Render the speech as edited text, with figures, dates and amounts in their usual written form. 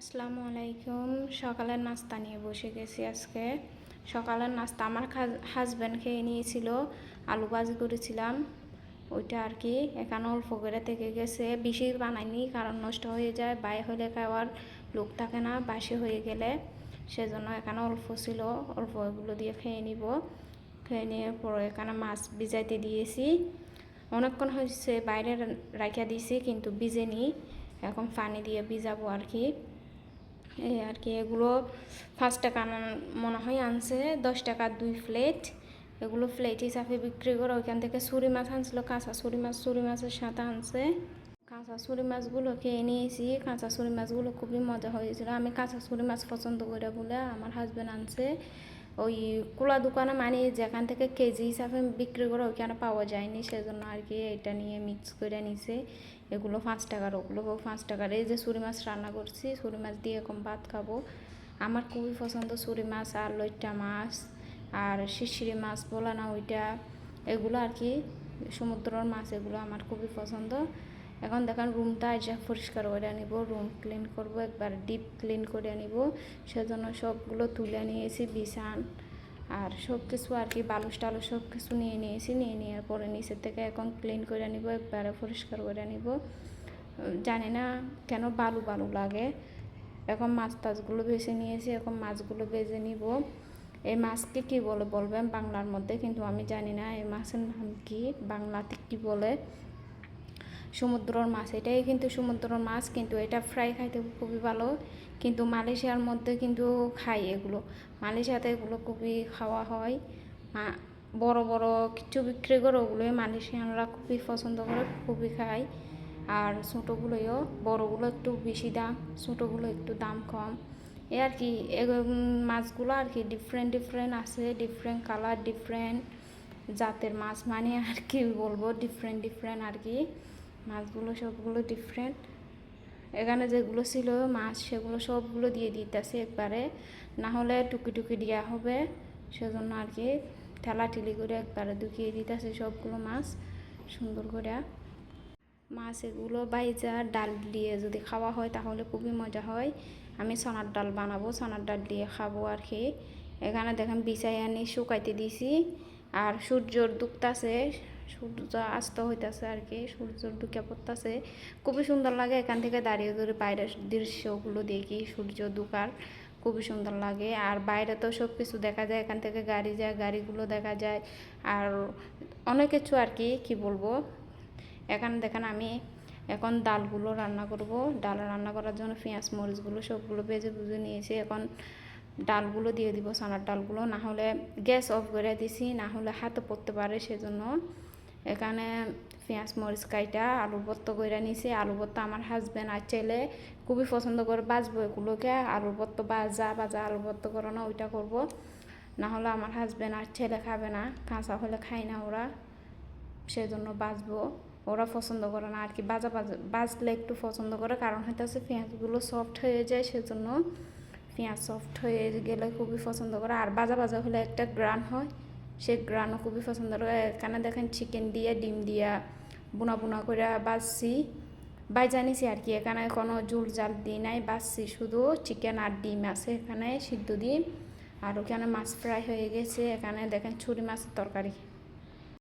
আসসালামু আলাইকুম। সকালের নাস্তা নিয়ে বসে গেছি আজকে। সকালের নাস্তা আমার হাজব্যান্ড খেয়ে নিয়েছিল। আলু ভাজি করেছিলাম, ওইটা আর কি। এখানে অল্প করে থেকে গেছে, বেশি বানাইনি কারণ নষ্ট হয়ে যায়, বাইরে হলে খাওয়ার লোক থাকে না বাসি হয়ে গেলে। সেজন্য এখানে অল্প ছিল, অল্প এগুলো দিয়ে খেয়ে নিব। খেয়ে নিয়ে পরে এখানে মাছ ভিজাইতে দিয়েছি। অনেকক্ষণ হয়েছে বাইরে রাখিয়া দিয়েছি কিন্তু ভিজেনি, এখন পানি দিয়ে ভিজাবো আর কি। এই আর কি। এগুলো 5 টাকা মনে হয় আনছে, 10 টাকা 2 প্লেট। এগুলো প্লেট হিসাবে বিক্রি করে। ওইখান থেকে ছুরি মাছ আনছিল, কাঁচা ছুরি মাছের সাথে আনছে। কাঁচা ছুরি মাছগুলো খেয়ে নিয়েছি। কাঁচা ছুরি মাছগুলো খুবই মজা হয়েছিল। আমি কাঁচা ছুরি মাছ পছন্দ করে বলে আমার হাজব্যান্ড আনছে। ওই কুলা দোকানে মানে যেখান থেকে কেজি হিসাবে বিক্রি করে ওইখানে পাওয়া যায়নি, সেজন্য আর কি এটা নিয়ে মিক্স করে নিছে। এগুলো 5 টাকার, ওগুলো 5 টাকার। এই যে ছুরি মাছ রান্না করছি, ছুরি মাছ দিয়ে এখন ভাত খাবো। আমার খুবই পছন্দ ছুরি মাছ আর লইট্টা মাছ আর শিশিরি মাছ বলে না ওইটা, এগুলো আর কি সমুদ্রের মাছ, এগুলো আমার খুবই পছন্দ। এখন দেখেন রুমটা যা পরিষ্কার করে নিব, রুম ক্লিন করব, একবার ডিপ ক্লিন করে নিব। সেজন্য সবগুলো তুলে নিয়েছি, বিছান আর সব কিছু আর কি, বালুস টালু সব কিছু নিয়ে নিয়েছি। নিয়ে নেওয়ার পরে নিচের থেকে এখন ক্লিন করে নিব, একবারে পরিষ্কার করে নিব। জানি না কেন বালু বালু লাগে। এখন মাছ টাছগুলো বেছে নিয়েছি, এখন মাছগুলো বেজে নিব। এই মাছকে কী বলে বলবেন বাংলার মধ্যে, কিন্তু আমি জানি না এই মাছের নাম কি, বাংলাতে কী বলে। সমুদ্রের মাছ, এটাই কিন্তু সমুদ্রের মাছ, কিন্তু এটা ফ্রাই খাইতে খুবই ভালো। কিন্তু মালয়েশিয়ার মধ্যে কিন্তু খাই এগুলো, মালয়েশিয়াতে এগুলো খুবই খাওয়া হয়। বড় বড় কিছু বিক্রি করে, ওগুলোই মালয়েশিয়ানরা খুবই পছন্দ করে, খুবই খায়। আর ছোটোগুলোও, বড়গুলো একটু বেশি দাম, ছোটোগুলো একটু দাম কম। এ আর কি। মাছগুলো আর কি ডিফারেন্ট ডিফারেন্ট আছে, ডিফারেন্ট কালার, ডিফারেন্ট জাতের মাছ, মানে আর কি বলবো, ডিফারেন্ট ডিফারেন্ট আর কি। মাছগুলো সবগুলো ডিফারেন্ট। এখানে যেগুলো ছিল মাছ সেগুলো সবগুলো দিয়ে দিতেছে একবারে, না হলে টুকি টুকি দেওয়া হবে। সেজন্য আর কি ঠেলাঠেলি করে একবারে ঢুকিয়ে দিতেছে সবগুলো মাছ সুন্দর করে। মাছ এগুলো বাইজা ডাল দিয়ে যদি খাওয়া হয় তাহলে খুবই মজা হয়। আমি সোনার ডাল বানাবো, সোনার ডাল দিয়ে খাবো আর কি। এখানে দেখেন বিছাই আনি শুকাইতে দিছি। আর সূর্যর দুঃখতাছে, সূর্য আস্ত হইতাছে আর কি, সূর্যর দুঃখে পড়তেছে, খুবই সুন্দর লাগে। এখান থেকে দাঁড়িয়ে ধরে বাইরের দৃশ্যগুলো দেখি, সূর্য দুঃখার খুবই সুন্দর লাগে। আর বাইরে তো সব কিছু দেখা যায়, এখান থেকে গাড়ি যায়, গাড়িগুলো দেখা যায়, আর অনেক কিছু আর কি, কি বলবো। এখানে দেখেন আমি এখন ডালগুলো রান্না করব। ডাল রান্না করার জন্য পেঁয়াজ মরিচগুলো সবগুলো ভেজে বুঝে নিয়েছি। এখন ডালগুলো দিয়ে দিব, চানার ডালগুলো, না হলে গ্যাস অফ করে দিছি, না হলে হাতে পড়তে পারে। সেজন্য এখানে পেঁয়াজ মরিচ কাইটা আলু ভর্তা করে নিয়েছি। আলু ভর্তা আমার হাজব্যান্ড আর ছেলে খুবই পছন্দ করে, বাজবো এগুলোকে। আলু ভর্তা ভাজা ভাজা আলু ভর্তা করো না, ওইটা করব। না হলে আমার হাজব্যান্ড আর ছেলে খাবে না, কাঁচা হলে খায় না ওরা, সেজন্য বাজবো। ওরা পছন্দ করে না আর কি, বাজলে একটু পছন্দ করে, কারণ হইতেছে পেঁয়াজগুলো সফট হয়ে যায়, সেজন্য পেঁয়াজ সফট হয়ে গেলে খুবই পছন্দ করে। আর ভাজা ভাজা হলে একটা গ্রান হয়, সে গ্রানও খুবই পছন্দ করে। এখানে দেখেন চিকেন দিয়ে ডিম দিয়া বুনা বুনা করে বাজছি, বাইজা নিছি আর কি। এখানে কোনো জুল জাল দিই নাই, বাজছি শুধু চিকেন আর ডিম আছে এখানে সিদ্ধ ডিম। আর ওখানে মাছ ফ্রাই হয়ে গেছে। এখানে দেখেন ছুরি মাছের তরকারি।